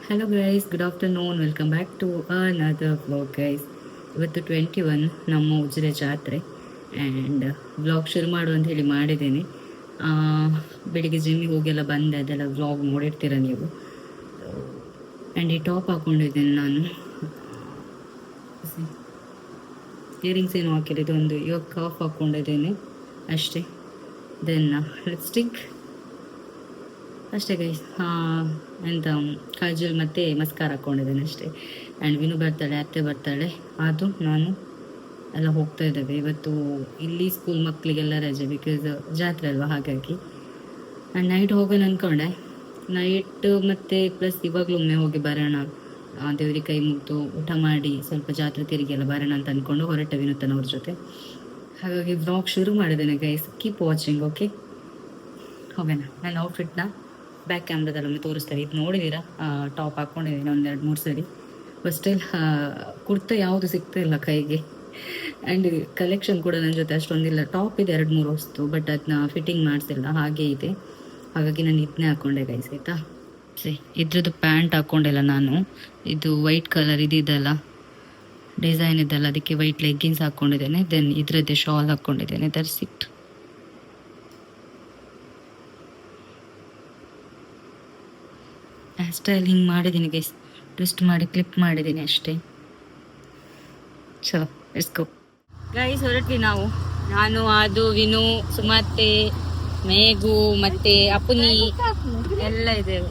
Hello guys, good afternoon. Welcome back to another vlog guys. ಇವತ್ತು 21 ನಮ್ಮ ಉಜಿರೆ ಜಾತ್ರೆ and vlog ಶುರು ಮಾಡು ಅಂತ ಹೇಳಿ ಮಾಡಿದ್ದೇನೆ. ಬೆಳಿಗ್ಗೆ ಜಿಮ್ಮಿಗೆ ಹೋಗೆಲ್ಲ ಬಂದೆ, ಅದೆಲ್ಲ ವ್ಲಾಗ್ ನೋಡಿರ್ತೀರ ನೀವು. ಆ್ಯಂಡ್ ಈ ಟಾಪ್ ಹಾಕ್ಕೊಂಡಿದ್ದೇನೆ ನಾನು. ಇಯರಿಂಗ್ಸ್ ಏನು ಹಾಕಿಲ್ಲ, ಇದೊಂದು ಇವಾಗ ಕಾಫ್ ಹಾಕ್ಕೊಂಡಿದ್ದೇನೆ ಅಷ್ಟೇ. ದೆನ್ ಲಿಪ್ಸ್ಟಿಕ್ ಅಷ್ಟೇ ಗೈಸ್. ಎಂತ ಕಾಜಲ್ ಮತ್ತು ಮಸ್ಕಾರ ಹಾಕ್ಕೊಂಡಿದ್ದೇನೆ ಅಷ್ಟೇ. ಆ್ಯಂಡ್ ವಿನು ಬರ್ತಾಳೆ, ಅತ್ತೆ ಬರ್ತಾಳೆ, ಅದು ನಾನು ಎಲ್ಲ ಹೋಗ್ತಾ ಇದ್ದೇವೆ. ಇವತ್ತು ಇಲ್ಲಿ ಸ್ಕೂಲ್ ಮಕ್ಕಳಿಗೆಲ್ಲ ರಜೆ, ಬಿಕಾಸ್ ಜಾತ್ರೆ ಅಲ್ವಾ, ಹಾಗಾಗಿ. ಆ್ಯಂಡ್ ನೈಟ್ ಹೋಗೋಣ ಅಂದ್ಕೊಂಡೆ. ನೈಟ್ ಮತ್ತು ಪ್ಲಸ್ ಇವಾಗಲೂ ಒಮ್ಮೆ ಹೋಗಿ ಬರೋಣ, ದೇವ್ರಿಗೆ ಕೈ ಮುಗಿದು ಊಟ ಮಾಡಿ ಸ್ವಲ್ಪ ಜಾತ್ರೆ ತಿರುಗಿಯೆಲ್ಲ ಬರೋಣ ಅಂತ ಅಂದ್ಕೊಂಡು ಹೊರಟೆ ವಿನೂತನವ್ರ ಜೊತೆ. ಹಾಗಾಗಿ ವ್ಲಾಗ್ ಶುರು ಮಾಡಿದ್ದೇನೆ ಗೈಸ್. Keep watching, okay? ಹೋಗೋಣ. ನನ್ನ ಔಟ್ಫಿಟ್ನ ಬ್ಯಾಕ್ ಕ್ಯಾಮ್ರಾದಲ್ಲೊಮ್ಮೆ ತೋರಿಸ್ತಾರೆ. ಇದು ನೋಡಿದ್ದೀರಾ, ಟಾಪ್ ಹಾಕ್ಕೊಂಡಿದ್ದೀನಿ ಒಂದು 2-3 ಸರಿ. ಬಟ್ ಸ್ಟಿಲ್ ಕುರ್ತಾ ಯಾವುದು ಸಿಗ್ತಾ ಇಲ್ಲ ಕೈಗೆ. ಆ್ಯಂಡ್ ಕಲೆಕ್ಷನ್ ಕೂಡ ನನ್ನ ಜೊತೆ ಅಷ್ಟೊಂದಿಲ್ಲ. ಟಾಪ್ ಇದೆ 2-3 ವಸ್ತು, ಬಟ್ ಅದನ್ನ ಫಿಟ್ಟಿಂಗ್ ಮಾಡಿಸಿಲ್ಲ, ಹಾಗೆ ಇದೆ. ಹಾಗಾಗಿ ನಾನು ಇದನ್ನೇ ಹಾಕ್ಕೊಂಡೆ ಗೈಸ್, ಆಯಿತಾ. ಸರಿ, ಇದ್ರದ್ದು ಪ್ಯಾಂಟ್ ಹಾಕ್ಕೊಂಡಿಲ್ಲ ನಾನು. ಇದು ವೈಟ್ ಕಲರ್ ಇದಿದಲ್ಲ, ಡಿಸೈನ್ ಇದಲ್ಲ, ಅದಕ್ಕೆ ವೈಟ್ ಲೆಗ್ಗಿನ್ಸ್ ಹಾಕ್ಕೊಂಡಿದ್ದೇನೆ. ದೆನ್ ಇದರದ್ದೇ ಶಾಲ್ ಹಾಕ್ಕೊಂಡಿದ್ದೇನೆ. That's it. ಹೇರ್ ಸ್ಟೈಲ್ ಹಿಂಗೆ ಮಾಡಿದ್ದೀನಿ ಗೈಸ್, ಟ್ವಿಸ್ಟ್ ಮಾಡಿ ಕ್ಲಿಪ್ ಮಾಡಿದ್ದೀನಿ ಅಷ್ಟೇ. ಚಲೋ, ಲೆಟ್ಸ್ ಗೋ ಗೈಸ್. ಹೊರಟ್ವಿ ನಾವು, ನಾನು, ಅದು, ವಿನು, ಸುಮತ್ತೆ, ಮೇಘು ಮತ್ತೆ ಅಪ್ಪುನಿ ಎಲ್ಲ ಇದ್ದೇವೆ.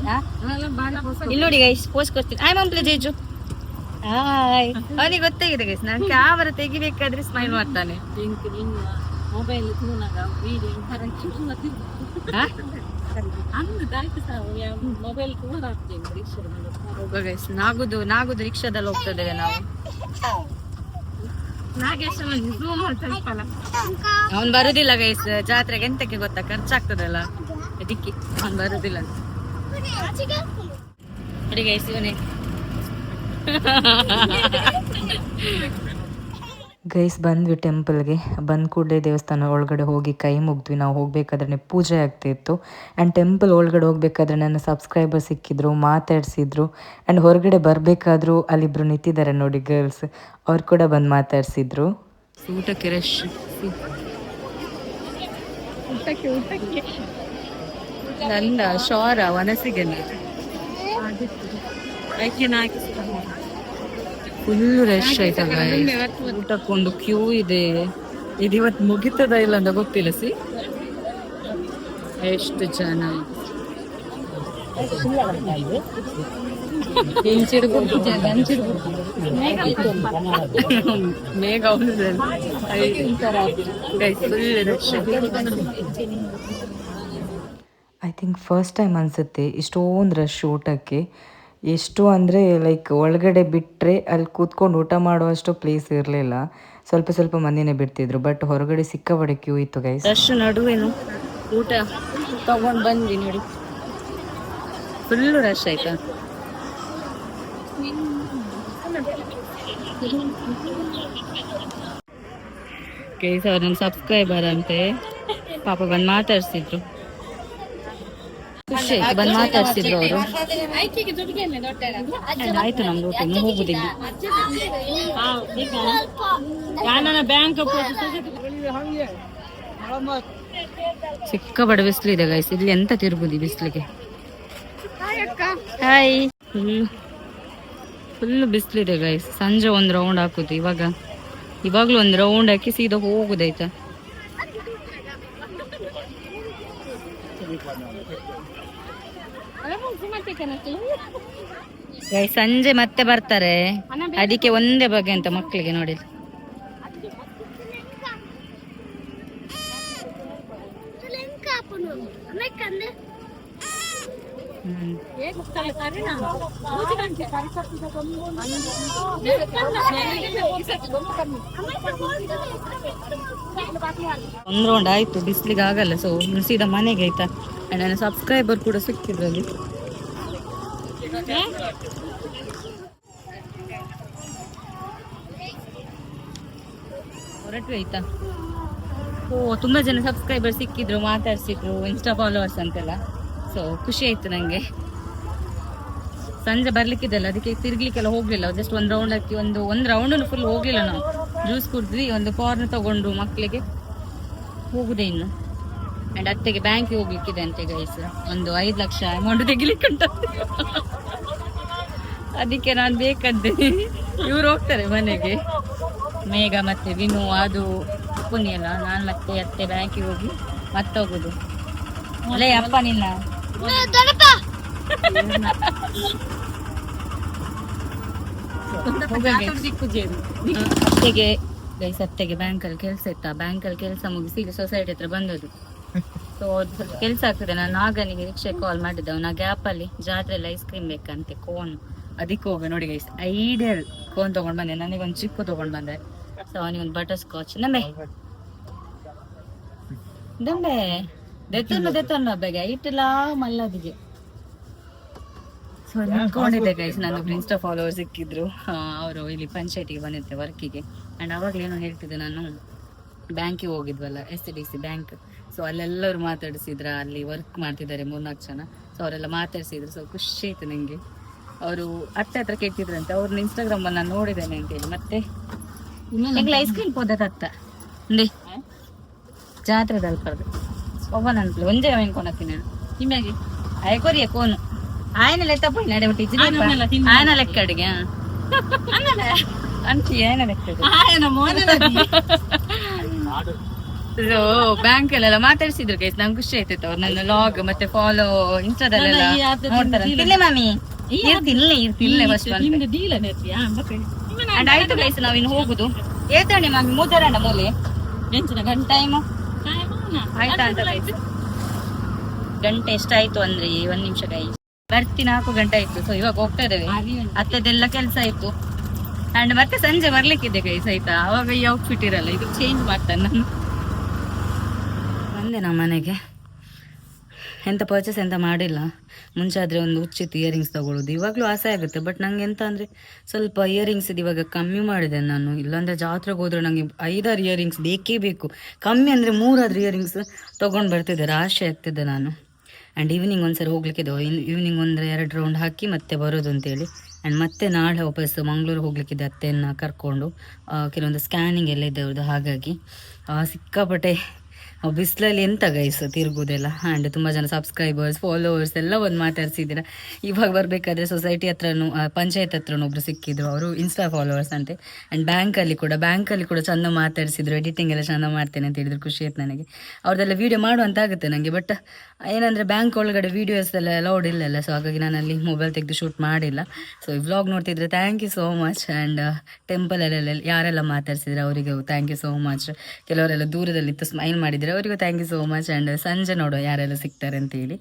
ಇಲ್ಲಿ ನೋಡಿ ಗೈಸ್, ಪೋಸ್ಟ್ ಕೊಡ್ತೀನಿ. ಆಯ್ ಮಾಂಪ್ಲೆ ಜೇಜು, ಹಾಯ್. ಅವನಿಗೆ ಗೊತ್ತಾಗಿದೆ ಗೈಸ್, ನಾನು ಕ್ಯಾಮರಾ ತೆಗಿಬೇಕಾದ್ರೆ ಸ್ಮೈಲ್ ಮಾಡ್ತಾನೆ. ಮೊಬೈಲ್ ನಾಗುದು ರಿಕ್ಷಾದಲ್ಲಿ ಹೋಗ್ತದೇವೆ ನಾವು. ಅವನ್ ಬರುದಿಲ್ಲ ಗೈಸ್ ಜಾತ್ರೆಗೆ. ಎಂತಕ್ಕೆ ಗೊತ್ತಾ, ಖರ್ಚಾಗ್ತದಲ್ಲ, ಅದಕ್ಕೆ ಅವನ್ ಬರುದಿಲ್ಲ ನೋಡಿ ಗೈಸ್. ಇವನೇ ಗೈಸ್. ಬಂದ್ವಿ ಟೆಂಪಲ್ಗೆ. ಬಂದ ಕೂಡಲೇ ದೇವಸ್ಥಾನ ಒಳಗಡೆ ಹೋಗಿ ಕೈ ಮುಗಿದ್ವಿ. ನಾವು ಹೋಗಬೇಕಾದ್ರೆ ಪೂಜೆ ಆಗ್ತಿತ್ತು. ಆ್ಯಂಡ್ ಟೆಂಪಲ್ ಒಳಗಡೆ ಹೋಗ್ಬೇಕಾದ್ರೆ ನನ್ನ ಸಬ್ಸ್ಕ್ರೈಬರ್ ಸಿಕ್ಕಿದ್ರು, ಮಾತಾಡಿಸಿದ್ರು. ಆ್ಯಂಡ್ ಹೊರಗಡೆ ಬರಬೇಕಾದ್ರೂ ಅಲ್ಲಿಬ್ರು ನಿಂತಿದ್ದಾರೆ ನೋಡಿ ಗರ್ಲ್ಸ್, ಅವ್ರು ಕೂಡ ಬಂದು ಮಾತಾಡಿಸಿದ್ರು. ಊಟಕ್ಕೆ ರಶ್, ನಂದ ಶೋರ ವನಸಿಗೆ ಫುಲ್ ರಶ್ ಆಯ್ತಾ ಊಟಕ್ಕೊಂದು ಕ್ಯೂ ಇದೆ. ಇದು ಇವತ್ತು ಮುಗಿತದ ಇಲ್ಲ ಅಂತ ಗೊತ್ತಿಲ್ಲ. ಎಷ್ಟು ಜನ ಮೇಘ ಐ ಥಿಂಕ್ ಫಸ್ಟ್ ಟೈಮ್ ಅನಿಸುತ್ತೆ ಇಷ್ಟೊಂದು ರಶ್ ಊಟಕ್ಕೆ. ಎಷ್ಟು ಅಂದರೆ ಲೈಕ್ ಒಳಗಡೆ ಬಿಟ್ಟರೆ ಅಲ್ಲಿ ಕೂತ್ಕೊಂಡು ಊಟ ಮಾಡುವಷ್ಟು ಪ್ಲೇಸ್ ಇರಲಿಲ್ಲ. ಸ್ವಲ್ಪ ಸ್ವಲ್ಪ ಮಂದಿನೇ ಬಿಡ್ತಿದ್ರು, ಬಟ್ ಹೊರಗಡೆ ಸಿಕ್ಕಾಪಟ್ಟೆ ಕ್ಯೂ ಇತ್ತು ಗೈಸ್. ರಶ್ ನಡುವೇನು ಊಟ ತಗೊಂಡು ಬಂದ್ವಿ ನೋಡಿ, ಫುಲ್ಲು ರಶ್ ಆಯ್ತಾ. ಗೈಸ್, ಅವ್ರ ನನ್ನ ಸಬ್ಸ್ಕ್ರೈಬರ್ ಅಂತೆ, ಪಾಪ ಬಂದು ಮಾತಾಡ್ಸಿದ್ರು. ಖುಷಿ ಆಯ್ತು, ಬಂದು ಮಾತಾಡ್ಸಿದ್ರು ಅವರು. ಆಯ್ತು, ನಮ್ದು ಊಟ ಇನ್ನು ಹೋಗುದಿಲ್ಲ. ಸಿಕ್ಕಾಪಟ್ಟೆ ಬಿಸಿಲಿದೆ ಗೈಸ್, ಇಲ್ಲಿ ಎಂತ ತಿರುಗುದಿ ಬಿಸಿಲಿಗೆ. ಹಾಯ್. ಫುಲ್ ಬಿಸಿಲಿದೆ ಗೈಸ್. ಸಂಜೆ ಒಂದು ರೌಂಡ್ ಹಾಕುದು, ಇವಾಗ್ಲೂ ಒಂದು ರೌಂಡ್ ಹಾಕಿ ಸೀದಾ ಹೋಗುದಾಯ್ತಾ. ಸಂಜೆ ಮತ್ತೆ ಬರ್ತಾರೆ, ಅದಕ್ಕೆ ಒಂದೇ ಬಗೆ ಅಂತ ಮಕ್ಕಳಿಗೆ ನೋಡಿ. ಒಂದು ರೌಂಡ್ ಆಯ್ತು, ಬಿಸ್ಲಿಗೆ ಆಗಲ್ಲ, ಸೊ ಸೀದಾ ಮನೆಗೆ ಆಯ್ತಾ. ನನ್ನ ಸಬ್ಸ್ಕ್ರೈಬರ್ ಕೂಡ ಸಿಕ್ಕಿದ್ರು ಅಲ್ಲಿ. ಹೊರಟ್ವಿ ಆಯ್ತಾ. ತುಂಬಾ ಜನ ಸಬ್ಸ್ಕ್ರೈಬರ್ ಸಿಕ್ಕಿದ್ರು, ಮಾತಾಡ್ಸಿದ್ರು, ಇನ್ಸ್ಟಾ ಫಾಲೋವರ್ಸ್ ಅಂತೆಲ್ಲ. ಸೊ ಖುಷಿ ಆಯ್ತು ನಂಗೆ. ಸಂಜೆ ಬರ್ಲಿಕ್ಕಿದೆಲ್ಲ ಅದಕ್ಕೆ ತಿರ್ಗ್ಲಿಕ್ಕೆಲ್ಲ ಹೋಗ್ಲಿಲ್ಲ. ಜಸ್ಟ್ ಒಂದು ರೌಂಡ್ ಹಾಕಿ ಒಂದು ರೌಂಡ್ ಫುಲ್ ಹೋಗ್ಲಿಲ್ಲ ನಾವು. ಜ್ಯೂಸ್ ಕುಡಿದ್ವಿ, ಒಂದು ಕಾರ್ನ್ ತಗೊಂಡು ಮಕ್ಕಳಿಗೆ ಹೋಗುದೇ ಇನ್ನು. ಅಂಡ್ ಅತ್ತೆಗೆ ಬ್ಯಾಂಕಿಗೆ ಹೋಗ್ಲಿಕ್ಕಿದೆ ಅಂತೆ ಗೈಸ್, ಒಂದು 5 ಲಕ್ಷ ಅಮೌಂಟ್ ತೆಗಿಲಿಕ್ಕೆ ಉಂಟು. ಅದಕ್ಕೆ ನಾನು ಬೇಕಂತೆ. ಇವ್ರು ಹೋಗ್ತಾರೆ ಮನೆಗೆ, ಮೇಘ ಮತ್ತೆ ವಿನು ಅದು ಪುಣ್ಯ ಅಲ್ಲ. ನಾನು ಮತ್ತೆ ಅತ್ತೆ ಬ್ಯಾಂಕಿಗೆ ಹೋಗಿ ಮತ್ತೆ ಹೋಗುದು. ಅಲ್ಲೇ ಅಪ್ಪ ನಿನ್ನ ಅತ್ತೆಗೆ ಗೈಸ್, ಅತ್ತೆಗೆ ಬ್ಯಾಂಕಲ್ಲಿ ಕೆಲಸ ಇತ್ತ. ಬ್ಯಾಂಕಲ್ಲಿ ಕೆಲಸ ಮುಗಿಸಿ ಈಗ ಸೊಸೈಟಿ ಹತ್ರ ಬಂದದ್ದು. ಸೊ ಸ್ವಲ್ಪ ಕೆಲಸ ಆಗ್ತದೆ. ನಾನು ನಾಗನಿಗೆ ರಿಕ್ಷೆ ಕಾಲ್ ಮಾಡಿದ್ದೆ, ಅವನ ಗ್ಯಾಪ್ ಅಲ್ಲಿ ಜಾತ್ರೆಯಲ್ಲಿ ಐಸ್ ಕ್ರೀಮ್ ಬೇಕಂತೆ, ಕೋನ್. ಅದಕ್ಕೆ ಹೋಗ ನೋಡಿ ಗೈಸ್, ಐಡಿಯಲ್ ಕೋನ್ ತಗೊಂಡ್ ಬಂದೆ. ನನಗೊಂದು ಚಿಕ್ಕು ತಗೊಂಡ್ ಬಂದೆ. ಸೊ ಅವನಿಗೊಂದು ಬಟರ್ ಸ್ಕಾಚ್. ನಂಬೆ ದಂಬೆ ದೆತ್ತನ್ನ ಬೇಗ ಇಟ್ಟಿಲ್ಲ ಮಲ್ಲದಿಗೆ. ಸೊ ನಿಂತ್ಕೊಂಡಿದ್ದೆ ಗೈಸ್, ನಾನು ಇನ್ಸ್ಟಾ ಫಾಲೋವರ್ ಸಿಕ್ಕಿದ್ರು. ಅವರು ಇಲ್ಲಿ ಪಂಚಾಯತಿಗೆ ಬಂದಿದ್ದೆ ವರ್ಕಿಗೆ. ಆ್ಯಂಡ್ ಅವಾಗಲೇನೋ ಹೇಳ್ತಿದ್ದೆ, ನಾನು ಬ್ಯಾಂಕಿಗೆ ಹೋಗಿದ್ವಲ್ಲ, SDC ಬ್ಯಾಂಕ್. ಸೊ ಅಲ್ಲೆಲ್ಲರೂ ಮಾತಾಡಿಸಿದ್ರ, ಅಲ್ಲಿ ವರ್ಕ್ ಮಾಡ್ತಿದ್ದಾರೆ 3-4 ಜನ. ಸೊ ಅವರೆಲ್ಲ ಮಾತಾಡಿಸಿದ್ರು. ಸೊ ಖುಷಿ ಆಯ್ತು ನನಗೆ. ಅವರು ಅತ್ತೆ ಹತ್ರ ಕೇಳ್ತಿದ್ರಂತೆ, ಅವ್ರನ್ನ ಇನ್ಸ್ಟಾಗ್ರಾಮ್ ನಾನು ನೋಡಿದ್ದೇನೆ ಅಂತೇಳಿ. ಮತ್ತೆ ಐಸ್ ಕ್ರೀಮ್ ಪೋದತ್ತ ಅಂದೇ ಜಾತ್ರೆ ಅಲ್ಪದು ಒಬ್ಬ ನನ್ಪಲು ಒಂದೇ ಅವನ್ ಕೊನತ್ತೀನಿ ನಿಮಗೆ ಅಯ್ಕೊರಿಯ ಕೋನು ಆಯನ ತಪ್ಪ ನಡೆ ಬಿಟ್ಟು ಆಯನ ಲೆಕ್ಕ ಅಡಿಗೆ ಅಂಚಿ ಆಯನ ಲೆಕ್ಕ ಸೊ ಬ್ಯಾಂಕ್ ಅಲ್ಲೆಲ್ಲ ಮಾತಾಡ್ಸಿದ್ರು ಗೈಸ್. ನಂಗೆ ಖುಷಿ ಆಯ್ತಿತ್ತು. ಅವ್ರು ನನ್ನ ಲಾಗ್ ಮತ್ತೆ ಫಾಲೋ ಇನ್ಸ್ಟಾದಲ್ಲೆಲ್ಲ ನೋಡ್ತಾರೆ. ಮಾಮಿ ಇರ್ತಿಲ್ಲ ಫಸ್ಟ್ ಅಂಡ್ ಆಯ್ತು ಗೈಸ್, ನಾವಿನ್ನು ಹೋಗುದು. ಏತಣಿ ಮಾಮಿ ಮೂದರಂಡ ಮೂಲೆ ಟೈಮ್ ಆಯ್ತಾ ಅಂತ ಗೈಸ್. ಗಂಟೆ ಎಷ್ಟಾಯ್ತು ಅಂದ್ರೆ 1 ನಿಮಿಷ ಗೈಸ್, ಬರ್ತಿ 4 ಗಂಟೆ ಆಯ್ತು. ಸೊ ಇವಾಗ ಹೋಗ್ತಾ ಇದ್ದೇವೆ. ಅತ್ತೆದೆಲ್ಲ ಕೆಲಸ ಆಯ್ತು. ಅಂಡ್ ಮತ್ತೆ ಸಂಜೆ ಬರ್ಲಿಕ್ಕಿದೆ ಗೈಸ್ ಆಯ್ತಾ. ಅವಾಗ ಈ ಔಟ್ಫಿಟ್ ಇರಲ್ಲ, ಇದು ಚೇಂಜ್ ಮಾಡ್ತಾನೆ ನಾನು. ಬಂದೆ ನಮ್ಮ ಮನೆಗೆ. ಎಂತ ಪರ್ಚೇಸ್ ಎಂತ ಮಾಡಿಲ್ಲ. ಮುಂಚೆ ಆದರೆ ಒಂದು ಉಚಿತ ಇಯರಿಂಗ್ಸ್ ತಗೊಳ್ಳೋದು, ಇವಾಗಲೂ ಆಸೆ ಆಗುತ್ತೆ. ಬಟ್ ನಂಗೆ ಎಂತ ಅಂದರೆ ಸ್ವಲ್ಪ ಇಯರಿಂಗ್ಸ್ ಇವಾಗ ಕಮ್ಮಿ ಮಾಡಿದೆ ನಾನು. ಇಲ್ಲಾಂದರೆ ಜಾತ್ರೆಗೆ ಹೋದ್ರೆ ನನಗೆ 5-6 ಇಯರಿಂಗ್ಸ್ ಬೇಕೇ ಬೇಕು. ಕಮ್ಮಿ ಅಂದರೆ 3 ಇಯರಿಂಗ್ಸ್ ತೊಗೊಂಡು ಬರ್ತಿದ್ದೆ, ರಾಶಿ ಆಗ್ತಿದ್ದೆ ನಾನು. ಆ್ಯಂಡ್ ಈವ್ನಿಂಗ್ ಒಂದ್ಸರಿ ಹೋಗ್ಲಿಕ್ಕಿದೆ. ಈವ್ನಿಂಗ್ 1-2 ರೌಂಡ್ ಹಾಕಿ ಮತ್ತೆ ಬರೋದು ಅಂತೇಳಿ. ಆ್ಯಂಡ್ ಮತ್ತೆ ನಾಳೆ ವಾಪಸ್ ಮಂಗಳೂರು ಹೋಗ್ಲಿಕ್ಕಿದೆ ಅತ್ತೆಯನ್ನು ಕರ್ಕೊಂಡು. ಕೆಲವೊಂದು ಸ್ಕ್ಯಾನಿಂಗ್ ಎಲ್ಲ ಇದೆ ಅವ್ರದ್ದು. ಹಾಗಾಗಿ ಸಿಕ್ಕಾಪಟ್ಟೆ ಬಿಸಿಲಲ್ಲಿ ಎಂತ ಗೈಸ್ ತಿರುಗುದೆಲ್ಲ. ಆ್ಯಂಡ್ ತುಂಬ ಜನ ಸಬ್ಸ್ಕ್ರೈಬರ್ಸ್ ಫಾಲೋವರ್ಸ್ ಎಲ್ಲ ಒಂದು ಮಾತಾಡ್ಸಿದ್ದೀರ. ಇವಾಗ ಬರಬೇಕಾದ್ರೆ ಸೊಸೈಟಿ ಹತ್ರನೂ ಪಂಚಾಯತ್ ಹತ್ರನೂ ಒಬ್ರು ಸಿಕ್ಕಿದ್ರು, ಅವರು ಇನ್ಸ್ಟಾ ಫಾಲೋವರ್ಸ್ ಅಂತೆ. ಆ್ಯಂಡ್ ಬ್ಯಾಂಕಲ್ಲಿ ಕೂಡ ಚೆಂದ ಮಾತಾಡಿಸಿದ್ರು. ಎಡಿಟಿಂಗ್ ಎಲ್ಲ ಚೆಂದ ಮಾಡ್ತೇನೆ ಅಂತ ಹೇಳಿದ್ರು. ಖುಷಿ ಆಯ್ತು ನನಗೆ. ಅವ್ರದ್ದೆಲ್ಲ ವೀಡಿಯೋ ಮಾಡುವಂತ ಆಗುತ್ತೆ ನನಗೆ. ಬಟ್ ಏನಂದರೆ ಬ್ಯಾಂಕ್ ಒಳಗಡೆ ವೀಡಿಯೋಸ್ ಎಲ್ಲ ಅಲೌಡ್ ಇಲ್ಲಲ್ಲ. ಸೊ ಹಾಗಾಗಿ ನಾನು ಅಲ್ಲಿ ಮೊಬೈಲ್ ತೆಗೆದು ಶೂಟ್ ಮಾಡಿಲ್ಲ. ಸೊ ಈ ವ್ಲಾಗ್ ನೋಡ್ತಿದ್ರೆ thank you so much. And ಟೆಂಪಲಲ್ಲೆಲ್ಲ ಯಾರೆಲ್ಲ ಮಾತಾಡ್ಸಿದ್ರೆ ಅವರಿಗೆ ಥ್ಯಾಂಕ್ ಯು ಸೋ ಮಚ್. ಕೆಲವರೆಲ್ಲ ದೂರದಲ್ಲಿತ್ತು ಸ್ಮೈಲ್ ಮಾಡಿದರೆ ಅವರಿಗೂ thank you so much. And ಸಂಜೆ ನೋಡುವ ಯಾರೆಲ್ಲ ಸಿಗ್ತಾರೆ ಅಂತೇಳಿ.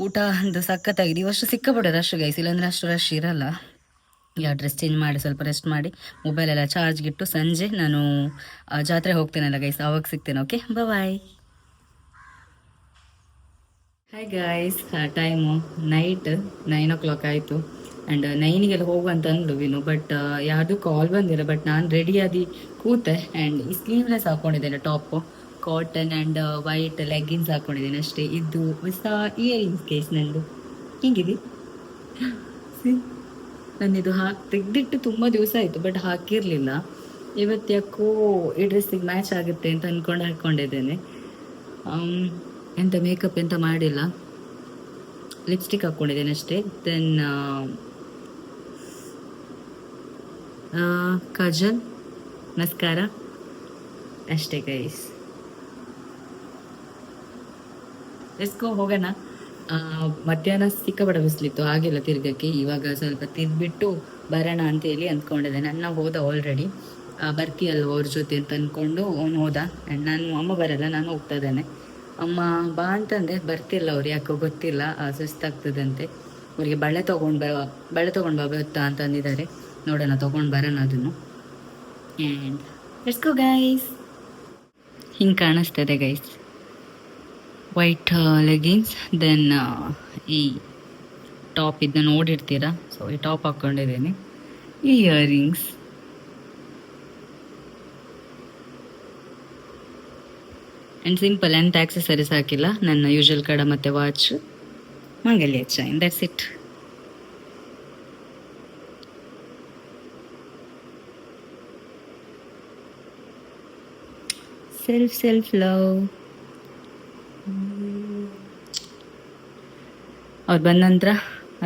ಊಟ ಒಂದು ಸಖತ್ತಾಗಿದೆ. ಇವಷ್ಟು ಸಿಕ್ಕಾಪಟ್ಟೆ ರಶ್ ಗೈಸ್, ಇಲ್ಲಾಂದರೆ ಅಷ್ಟು ರಶ್ ಇರಲ್ಲ. ಡ್ರೆಸ್ ಚೇಂಜ್ ಮಾಡಿ ಸ್ವಲ್ಪ ರೆಸ್ಟ್ ಮಾಡಿ ಮೊಬೈಲೆಲ್ಲ ಚಾರ್ಜ್ಗಿಟ್ಟು ಸಂಜೆ ನಾನು ಜಾತ್ರೆ ಹೋಗ್ತೇನಲ್ಲ ಗೈಸ್, ಆವಾಗ ಸಿಗ್ತೇನೆ. Okay bye. Hi guys, time night 9 o'clock ಆಯಿತು. ಆ್ಯಂಡ್ 9ಗೆಲ್ಲ ಹೋಗುವಂತ ಅಂದ್ಲು ವಿನು. ಬಟ್ ಯಾರ್ದು ಕಾಲ್ ಬಂದಿಲ್ಲ. ಬಟ್ ನಾನು ರೆಡಿಯಾಗಿ ಕೂತೆ. ಆ್ಯಂಡ್ ಈ ಸ್ಲೀವ್ಲೆಸ್ ಹಾಕ್ಕೊಂಡಿದ್ದೇನೆ, top cotton and white leggings ಹಾಕ್ಕೊಂಡಿದ್ದೀನಿ ಅಷ್ಟೇ. ಇದು ಹೊಸ ಇಯರಿಂಗ್ಸ್ ಕೇಸ್ ನಂದು. ಹಿಂಗಿದೆ ನನ್ನಿದು ತೆಗೆದಿಟ್ಟು ತುಂಬ ದಿವಸ ಆಯಿತು, ಬಟ್ ಹಾಕಿರಲಿಲ್ಲ. ಇವತ್ತು ಯಾಕೋ ಈ ಡ್ರೆಸ್ಸಿಗೆ ಮ್ಯಾಚ್ ಆಗುತ್ತೆ ಅಂತ ಅಂದ್ಕೊಂಡು ಹಾಕ್ಕೊಂಡಿದ್ದೇನೆ. ಎಂತ ಮೇಕಪ್ ಎಂತ ಮಾಡಿಲ್ಲ, ಲಿಪ್ಸ್ಟಿಕ್ ಹಾಕ್ಕೊಂಡಿದ್ದೇನೆ ಅಷ್ಟೇ. ದೆನ್ ಕಾಜಲ್, ಮಸ್ಕಾರ ಅಷ್ಟೇ ಗೈಸ್. ಎಸ್ಕೋ ಹೋಗೋಣ. ಮಧ್ಯಾಹ್ನ ಸಿಕ್ಕಾಪಟ್ಟೆ ಬಿಸಿಲಿತ್ತು, ಆಗಿಲ್ಲ ತಿರ್ಗಕ್ಕೆ. ಇವಾಗ ಸ್ವಲ್ಪ ತಿರ್ಬಿಟ್ಟು ಬರೋಣ ಅಂತೇಳಿ ಅಂದ್ಕೊಂಡಿದ್ದೆ. ನನ್ನ ಹೋದ ಆಲ್ರೆಡಿ ಬರ್ತೀಯಲ್ವ ಅವ್ರ ಜೊತೆ ಅಂತ ಅಂದ್ಕೊಂಡು ಅವ್ನು ಹೋದ. ಆ್ಯಂಡ್ ನಾನು ಅಮ್ಮ ಬರಲ್ಲ, ನಾನು ಹೋಗ್ತಾ ಇದ್ದೇನೆ. ಅಮ್ಮ ಬಾ ಅಂತಂದೆ, ಬರ್ತಿಲ್ಲ ಅವ್ರು, ಯಾಕೋ ಗೊತ್ತಿಲ್ಲ, ಸುಸ್ತಾಗ್ತದಂತೆ ಅವ್ರಿಗೆ. ಬಳೆ ತೊಗೊಂಡು ಬಾ ಬತ್ತಾ ಅಂತ ಅಂದಿದ್ದಾರೆ. ನೋಡೋಣ, ತೊಗೊಂಡು ಬರೋಣ ಅದನ್ನು. And let's go guys. ಹಿಂಗೆ ಕಾಣಿಸ್ತದೆ ಗೈಸ್, ವೈಟ್ ಲೆಗಿನ್ಸ್. ದೆನ್ ಈ ಟಾಪ್ ಇದನ್ನ ನೋಡಿರ್ತೀರಾ. ಸೊ ಈ ಟಾಪ್ ಹಾಕ್ಕೊಂಡಿದ್ದೀನಿ, ಈ ಇಯರಿಂಗ್ಸ್. ಆ್ಯಂಡ್ ಸಿಂಪಲ್, ಎಂತ ಆಕ್ಸೆಸರೀಸ್ ಹಾಕಿಲ್ಲ. ನನ್ನ ಯೂಶುವಲ್ ಕಡ ಮತ್ತು ವಾಚ್, ಮಂಗಲ್ಯ chain, that's it. Self love. ಅವ್ರು ಬಂದ ನಂತರ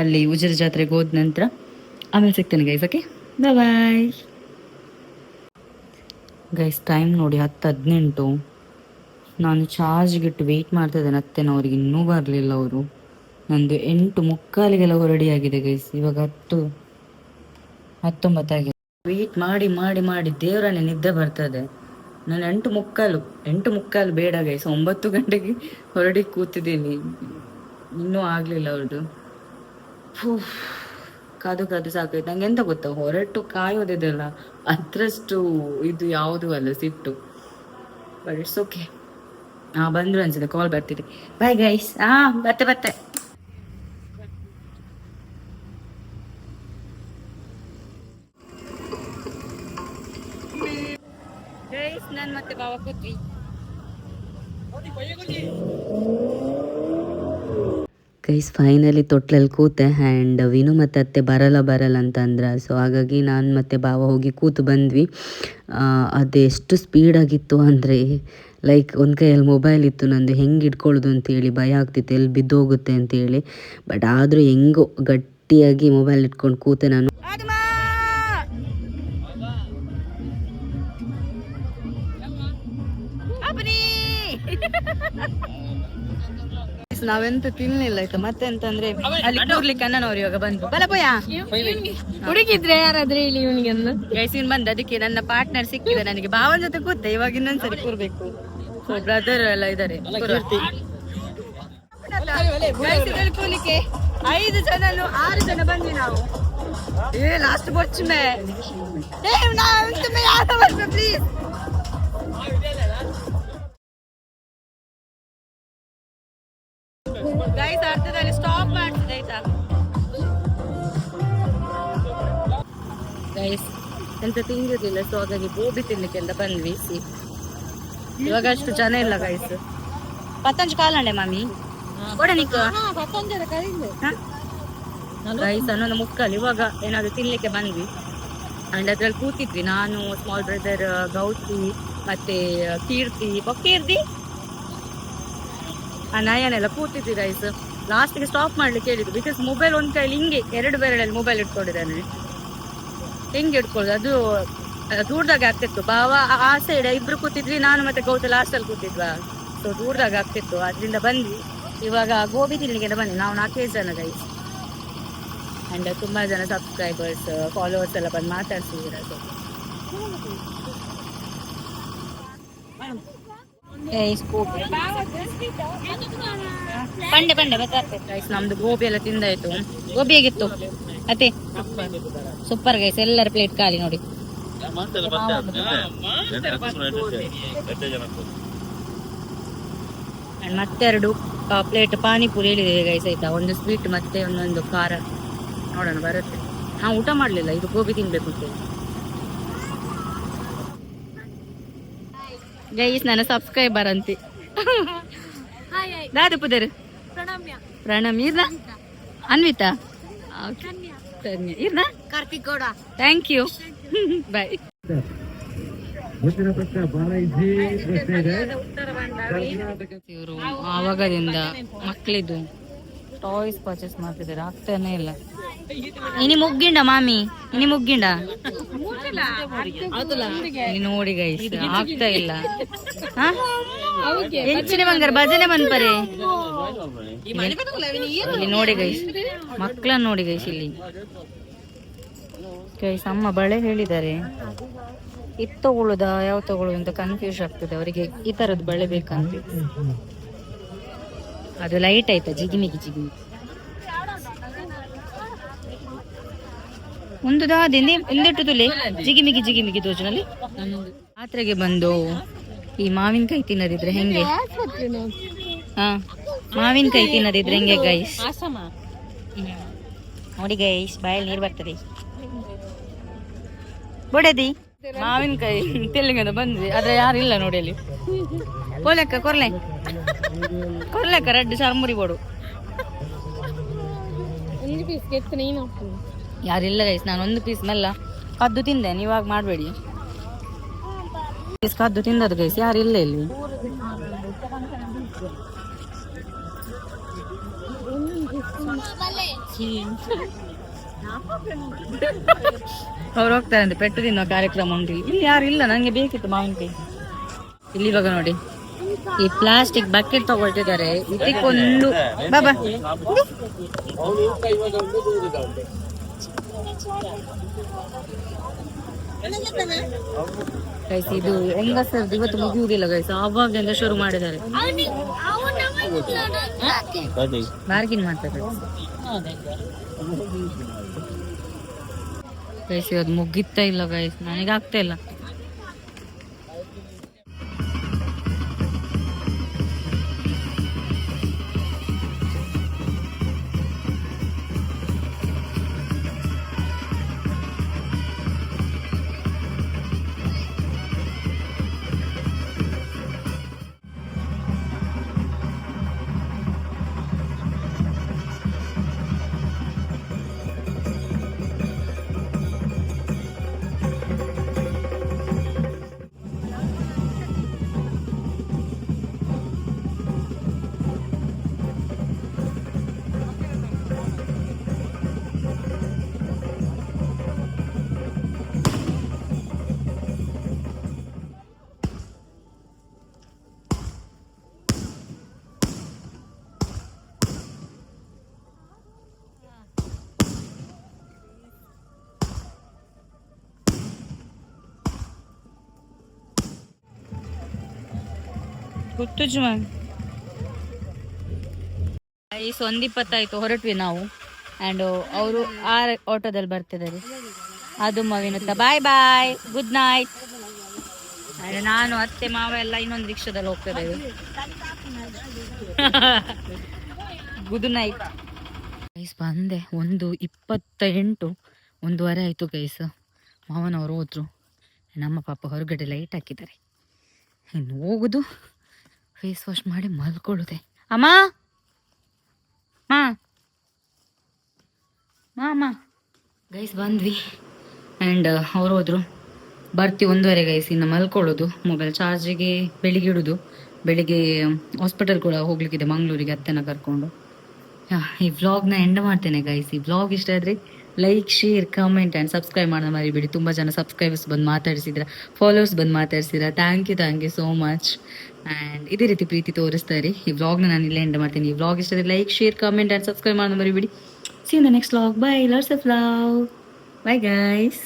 ಅಲ್ಲಿ ಉಜಿರೆ ಜಾತ್ರೆಗೆ ಹೋದ ನಂತರ ಆಮೇಲೆ ಸಿಗ್ತೇನೆ guys. Okay, bye guys. Time ನೋಡಿ 10:18. ನಾನು ಚಾರ್ಜ್ಗಿಟ್ಟು ವೆಯ್ಟ್ ಮಾಡ್ತಾ ಇದ್ದೇನೆ ಅತ್ತೆನ, ಅವ್ರಿಗೆ ಇನ್ನೂ ಬರಲಿಲ್ಲ ಅವರು. ನಂದು 8:45 ಹೊರಡಿಯಾಗಿದೆ ಗೈಸ್. ಇವಾಗ 10:19 ಆಗಿದೆ. ವೆಯ್ಟ್ ಮಾಡಿ ಮಾಡಿ ಮಾಡಿ ದೇವರನ್ನೇ ನಿದ್ದೆ ಬರ್ತದೆ. ನಾನು 8:45 ಬೇಡ ಗೈಸ್, 9 ಗಂಟೆಗೆ ಹೊರಡಿ ಕೂತಿದ್ದೀನಿ. ಇನ್ನೂ ಆಗಲಿಲ್ಲ ಅವ್ರದ್ದು. ಕಾದು ಸಾಕಾಯ್ತು. ನಂಗೆ ಎಂತ ಗೊತ್ತಾ, ಹೊರಟು ಕಾಯೋದಿದೆಲ್ಲ ಅದ್ರಷ್ಟು ಇದು ಯಾವುದು ಅಲ್ಲ ಸಿಟ್ಟು. But it's okay. ಬಂದ್ರು ಅನ್ಸಿದೆ, ಕಾಲ್ ಬರ್ತಿದೆ. Bye guys. ಬತ್ತೆ ಗೈಸ್. ನಾನು ಮತ್ತೆ ಬಾವ ಕೂತ್ವಿ. ಗೈಸ್ ಫೈನಲಿ ತೊಟ್ಲಲ್ಲಿ ಕೂತೆ. ಆ್ಯಂಡ್ ವಿನು ಮತ್ತು ಅತ್ತೆ ಬರಲ್ಲ ಅಂತ ಅಂದ್ರೆ, ಸೊ ಹಾಗಾಗಿ ನಾನು ಮತ್ತು ಭಾವ ಹೋಗಿ ಕೂತು ಬಂದ್ವಿ. ಅದು ಎಷ್ಟು ಸ್ಪೀಡಾಗಿತ್ತು ಅಂದರೆ, ಲೈಕ್ ಒಂದು ಕೈಯಲ್ಲಿ ಮೊಬೈಲ್ ಇತ್ತು ನಂದು, ಹೆಂಗೆ ಇಟ್ಕೊಳ್ಳೋದು ಅಂತೇಳಿ ಭಯ ಆಗ್ತಿತ್ತು, ಎಲ್ಲಿ ಬಿದ್ದೋಗುತ್ತೆ ಅಂತೇಳಿ. ಬಟ್ ಆದರೂ ಹೆಂಗೋ ಗಟ್ಟಿಯಾಗಿ ಮೊಬೈಲ್ ಇಟ್ಕೊಂಡು ಕೂತೆ ನಾನು. ನಾವೆಂತ ತಿನ್ಲಿಲ್ಲ ಆಯ್ತಾ. ಮತ್ತೆ ಅಂತಂದ್ರೆ ಅಲ್ಲಿ ಕೂರ್ಲಿಕ್ಕೆ ಅಣ್ಣನವ್ರು ಇವಾಗ ಬಂದು ಬಲಪೋಯ ಹುಡುಗಿದ್ರೆ ಯಾರಾದ್ರೆ ಇಲ್ಲಿ ಇವನಿಗೆ ಗೈಸಿನ್ ಬಂದ್. ಅದಕ್ಕೆ ನನ್ನ ಪಾರ್ಟ್ನರ್ ಸಿಕ್ಕಿದೆ ನನಗೆ. ಭಾವನ ಜೊತೆ ಕೂತೆ, ಇವಾಗ ಇನ್ನೊಂದ್ಸರಿ ಕೂರ್ಬೇಕು. ಸೊ ಬ್ರದರ್ ಎಲ್ಲ ಇದಾರೆ ಕೂರ್ಲಿಕ್ಕೆ. 5 ಜನನು 6 ಜನ ಬಂದ್ವಿ ನಾವು. ಲಾಸ್ಟ್ ಬೊಚ್ಚ ಮೇ ಪ್ಲೀಸ್. ಗೈಸ್ ಅರ್ಥದಲ್ಲಿ ಸ್ಟಾಪ್ ಮಾಡ್ತಿದೆ ಆಯ್ತಾ ಗೈಸ್. ಎಂತ ತಿಂದಿರ್ಲಿಲ್ಲ, ಸೊ ಹಾಗಾಗಿ ಗೋಬಿ ತಿನ್ಲಿಕ್ಕೆ ಅಂತ ಬಂದ್ವಿ. ಇವಾಗ ಅಷ್ಟು ಜನ ಇಲ್ಲ ಗೈಸ್. ಪತ್ತಂಜು ಕಾಲಂಡೆ ಮಾಮಿ ಕೊಡನಿಕ್ ಗೈಸ್ ಅನ್ನೊಂದು ಮುಕ್ಕಲ್ಲಿ. ಇವಾಗ ಏನಾದ್ರು ತಿನ್ಲಿಕ್ಕೆ ಬಂದ್ವಿ. ಅಂಡ್ ಅದ್ರಲ್ಲಿ ಕೂತಿದ್ವಿ ನಾನು, ಸ್ಮಾಲ್ ಬ್ರದರ್ ಗೌತಿ, ಮತ್ತೆ ಕೀರ್ತಿ ನಯನೆಲ್ಲ ಕೂತಿದ್ವಿ ಗೈಸ್. ಲಾಸ್ಟಿಗೆ ಸ್ಟಾಪ್ ಮಾಡ್ಲಿಕ್ಕೆ ಹೇಳಿದ್ರು. ಬಿಕಾಸ್ ಮೊಬೈಲ್ ಒಂದ್ ಕೈಲಿ ಹಿಂಗೆ 2 ಬೆರಳಲ್ಲಿ ಮೊಬೈಲ್ ಇಟ್ಕೊಂಡಿದ್ದಾನೆ. ಹೆಂಗೆ ಇಟ್ಕೊಳ್ಳೋದು, ಅದು ದೂರದಾಗ ಆಗ್ತಿತ್ತು. ಭಾವ ಆ ಸೈಡ್ ಇಬ್ರು ಕೂತಿದ್ವಿ, ನಾನು ಮತ್ತೆ ಗೌತ ಲಾಸ್ಟ್ ಅಲ್ಲಿ ಕೂತಿದ್ವಾ. ಸೊ ದೂರದಾಗ ಆಗ್ತಿತ್ತು, ಅದ್ರಿಂದ ಬಂದ್ವಿ. ಇವಾಗ ಗೋಬಿ ತಿನ್ಲಿಕ್ಕೆ ಬನ್ನಿ. ನಾವು 4-5 ಜನ ಗೈಸ್. ಅಂಡ್ ತುಂಬಾ ಜನ ಸಬ್ಸ್ಕ್ರೈಬರ್ಸ್ ಫಾಲೋವರ್ಸ್ ಎಲ್ಲ ಬಂದು ಮಾತಾಡ್ಸಿದ್ದೀರ. ಬಂಡೆ ಗೈಸ್. ನಮ್ದು ಗೋಬಿ ಎಲ್ಲ ತಿಂದಾಯ್ತು. ಗೋಬಿ ಹೇಗಿತ್ತು ಅತ್ತೆ? Super guys. ಎಲ್ಲರ ಪ್ಲೇಟ್ ಖಾಲಿ ನೋಡಿ. ಮತ್ತೆ 2 ಪ್ಲೇಟ್ ಪಾನಿಪುರಿ ಹೇಳಿದ್ದೇವೆ ಗೈಸ್ ಆಯ್ತಾ. ಒಂದು ಸ್ವೀಟ್ ಮತ್ತೆ ಒಂದೊಂದು ಖಾರ. ನೋಡೋಣ ಬರುತ್ತೆ. ನಾವು ಊಟ ಮಾಡ್ಲಿಲ್ಲ, ಇದು ಗೋಬಿ ತಿನ್ಬೇಕು ಅಂತ ಗೈಸ್. ನನ್ನ ಸಬ್ಸ್ಕ್ರೈಬರ್ ಅಂತಿ ದಾದು ಪುದರ್ ಪ್ರಣಮ್ ಇರ್ನ ಅನ್ವಿತಾ ಇರ್ನ ಕಾರ್ತಿಕ್ ಗೌಡ. ಥ್ಯಾಂಕ್ ಯು, ಬಾಯ್. ಇವರು ಆವಾಗದಿಂದ ಮಕ್ಕಳಿದ್ದು ಟಾಯ್ಸ್ ಪರ್ಚೇಸ್ ಮಾಡ್ತಿದ್ದಾರೆ, ಆಗ್ತಾನೆ ಇಲ್ಲ. ಇನಿ ಮುಗ್ಗಿಂಡ ಮಾಮಿ, ಇನಿ ಮುಗ್ಗಿಂಡ ನೋಡಿ ಗೈಸ್, ಆಗ್ತಾ ಇಲ್ಲ. ಹೆಚ್ಚಿನ ಬಂಗಾರ ಭಜನೆ ಬಂದ್ಪರೆ ಇಲ್ಲಿ ನೋಡಿ ಗೈಸ್, ಮಕ್ಕಳನ್ನ ನೋಡಿ ಗೈಸ್. ಇಲ್ಲಿ ಗೈಸ್ ಅಮ್ಮ ಬಳೆ ಹೇಳಿದ್ದಾರೆ, ಇದು ತಗೊಳ್ಳುದ ಯಾವ ತಗೊಳ್ಳುದು ಅಂತ ಕನ್ಫ್ಯೂಸ್ ಆಗ್ತದೆ ಅವರಿಗೆ. ಈ ತರದ್ ಬಳೆ ಬೇಕಂತ. ಅದು ಲೈಟ್ ಆಯ್ತಾ, ಜಿಗಿಮಿಗಿ ಒಂದು ದಾದಿಂದ ಎಂದಿಟ್ಟು ತುಲಿ ಜಿಗಿಮಿಗಿ ತೋಜನಲ್ಲಿ. ಜಾತ್ರೆಗೆ ಬಂದು ಈ ಮಾವಿನಕಾಯಿ ತಿನ್ನದಿದ್ರೆ ಹೆಂಗೆ? ಮಾವಿನಕಾಯಿ ತಿನ್ನದಿದ್ರೆ ಹೆಂಗೆ ಗೈಸ್? ನೋಡಿ ಗೈಸ್, ಬಾಯಲ್ಲಿ ನೀರು ಬರ್ತದೆ. ಬೊಡೆದಿ ಮಾವಿನಕಾಯಿ ತೆಲ್ಲಿಂಗದ ಬಂದ್ವಿ, ಆದ್ರೆ ಯಾರು ಇಲ್ಲ ನೋಡಿ ಅಲ್ಲಿ. ಕೊರ್ಲೆಕ್ಕ ರೆಡ್ ಚರ್ಮುರಿ ಬೋಡು ಯಾರಿಲ್ಲ ಗೈಸ್. ನಾನು ಒಂದು ಪೀಸ್ ಮೆಲ್ಲ ಕದ್ದು ತಿಂದೆ, ನೀವಾಗ ಮಾಡಬೇಡಿ. ಕದ್ದು ತಿಂದದ್ದು ಗೈಸ್, ಯಾರು ಇಲ್ಲ ಇಲ್ಲಿ. ಅವ್ರು ಹೋಗ್ತಾರೆ ಅಂತ ಪೆಟ್ಟು ತಿನ್ನೋ ಕಾರ್ಯಕ್ರಮ ಉಂಟು. ಇಲ್ಲಿ ಯಾರು ಇಲ್ಲ, ನಂಗೆ ಬೇಕಿತ್ತು ಮಾವಿನಕಾಯಿ. ಇಲ್ಲಿ ಇವಾಗ ನೋಡಿ ಈ ಪ್ಲಾಸ್ಟಿಕ್ ಬಕೆಟ್ ತಗೊಳ್ತಿದ್ದಾರೆ. ಇದಕ್ಕೊಂದು ಬಾಬಾ ಗೈಸ್, ಇದು ಹೆಂಗಸರ್ದು ಇವತ್ತು ಮುಗಿಯುವುದಿಲ್ಲ ಗೈಸ್, ಆವಾಗಲಿಂದ ಶುರು ಮಾಡಿದ್ದಾರೆ. ಬಾರ್ಗಿನ್ ಮಾಡ್ತಾರೆ ಗೈಸ್, ಇವತ್ತು ಮುಗಿತಾ ಇಲ್ಲ ಗೈಸ್, ನನಗೆ ಆಗ್ತಾ ಇಲ್ಲ. ಗೈಸ್ 1:20 ಹೊರಟ್ವಿ ನಾವು. ಆ್ಯಂಡ್ ಅವರು ಆ ಆಟೋದಲ್ಲಿ ಬರ್ತಿದ್ದಾರೆ. ಅದು ಮವಿನುತ್ತ bye bye, good night. And ನಾನು ಅತ್ತೆ ಮಾವ ಎಲ್ಲ ಇನ್ನೊಂದು ರಿಕ್ಷಾದಲ್ಲಿ ಹೋಗ್ತಿದ್ದೇವೆ. Good night guys. ಬಂದೆ 1:28, 1:15 ಆಯಿತು ಗೈಸ್. ಮಾವನವರು ಹೋದ್ರು, ನಮ್ಮ ಪಾಪ ಹೊರಗಡೆ ಲೈಟ್ ಹಾಕಿದ್ದಾರೆ. ಇನ್ನು ಹೋಗುದು, ಫೇಸ್ ವಾಶ್ ಮಾಡಿ ಮಲ್ಕೊಳ್ಳುದೆ. ಅಮ್ಮ ಅಮ್ಮ ಗೈಸ್ ಬಂದ್ವಿ. ಆ್ಯಂಡ್ ಅವ್ರು ಹೋದ್ರು, ಬರ್ತೀವಿ 1:15 ಗೈಸ್. ಇನ್ನು ಮಲ್ಕೊಳ್ಳೋದು, ಮೊಬೈಲ್ ಚಾರ್ಜಿಗೆ ಬೆಳಿಗ್ಗೆ ಇಡೋದು. ಬೆಳಿಗ್ಗೆ ಹಾಸ್ಪಿಟಲ್ ಕೂಡ ಹೋಗ್ಲಿಕ್ಕಿದೆ ಮಂಗಳೂರಿಗೆ, ಅತ್ತೆನ ಕರ್ಕೊಂಡು. ಈ ವ್ಲಾಗ್ನ ಎಂಡ್ ಮಾಡ್ತೇನೆ ಗೈಸ್. ಈ ವ್ಲಾಗ್ ಇಷ್ಟ ಆದರೆ like, share, comment and subscribe ಮಾಡೋದು ಮರಿಬೇಡಿ. ತುಂಬ ಜನ ಸಬ್ಸ್ಕ್ರೈಬರ್ಸ್ ಬಂದು ಮಾತಾಡಿಸಿದ್ರ, ಫಾಲೋವರ್ಸ್ ಬಂದು ಮಾತಾಡ್ಸಿದ್ರ. Thank you so much. And ಇದೇ ರೀತಿ ಪ್ರೀತಿ ತೋರಿಸ್ತಾ ಇರಿ. ಈ ವ್ಲಾಗ್ನ ನಾನು ಇಲ್ಲೇ ಎಂಡ್ ಮಾಡ್ತೀನಿ. ಈ ವ್ಲಾಗ್ ಇಷ್ಟ ಆದರೆ like, share, comment and subscribe ಮಾಡೋದು ಮರಿಬೇಡಿ. See you in the next vlog. Bye. Lots of love. Bye guys.